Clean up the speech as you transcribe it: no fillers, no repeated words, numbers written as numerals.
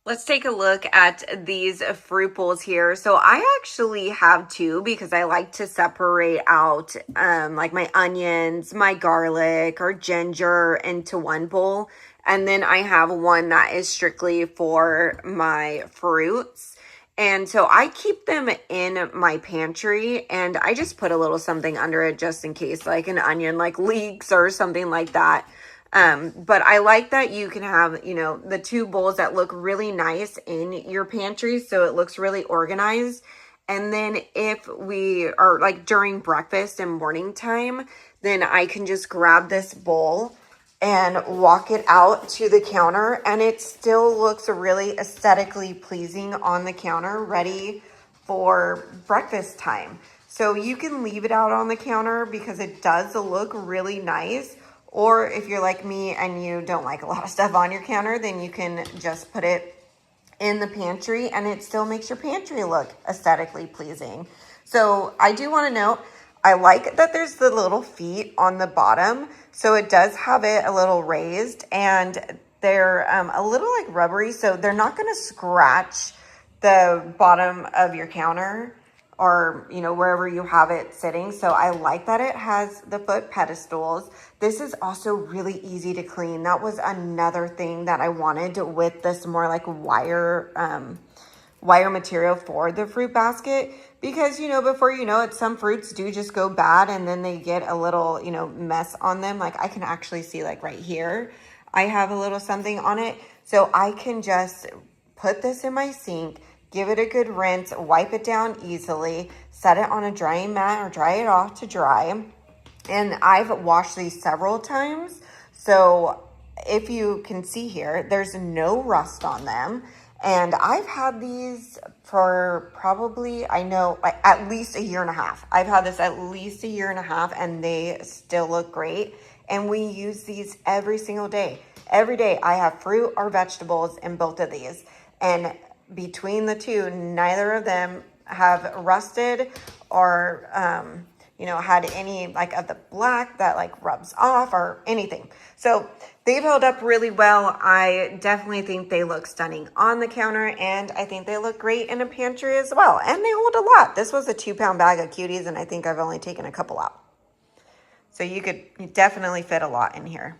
Let's take a look at these fruit bowls here. So I actually have two because I like to separate out like my onions, my garlic or ginger into one bowl. And then I have one that is strictly for my fruits. And so I keep them in my pantry and I just put a little something under it just in case like an onion like leaks or something like that. But I like that you can have, the two bowls that look really nice in your pantry. So it looks really organized. And then if we are like during breakfast and morning time, then I can just grab this bowl and walk it out to the counter and it still looks really aesthetically pleasing on the counter, ready for breakfast time. So you can leave it out on the counter because it does look really nice. Or if you're like me and you don't like a lot of stuff on your counter, then you can just put it in the pantry and it still makes your pantry look aesthetically pleasing. So I do want to note, I like that there's the little feet on the bottom. So it does have it a little raised and they're a little like rubbery. So they're not going to scratch the bottom of your counter or wherever you have it sitting. So I like that it has the foot pedestals. This is also really easy to clean. That was another thing that I wanted with this more like wire material for the fruit basket, because before you know it, some fruits do just go bad and then they get a little mess on them. Like I can actually see like right here I have a little something on it, so I can just put this in my sink, give it a good rinse, wipe it down easily, set it on a drying mat or dry it off to dry. And I've washed these several times. So if you can see here, there's no rust on them. And I've had these for probably, I know, like at least a year and a half. I've had this at least a year and a half and they still look great. And we use these every single day. Every day I have fruit or vegetables in both of these. And between the two, neither of them have rusted or had any like of the black that like rubs off or anything. So they've held up really well. I definitely think they look stunning on the counter and I think they look great in a pantry as well. And they hold a lot. This was a 2-pound bag of cuties and I think I've only taken a couple out. So you could definitely fit a lot in here.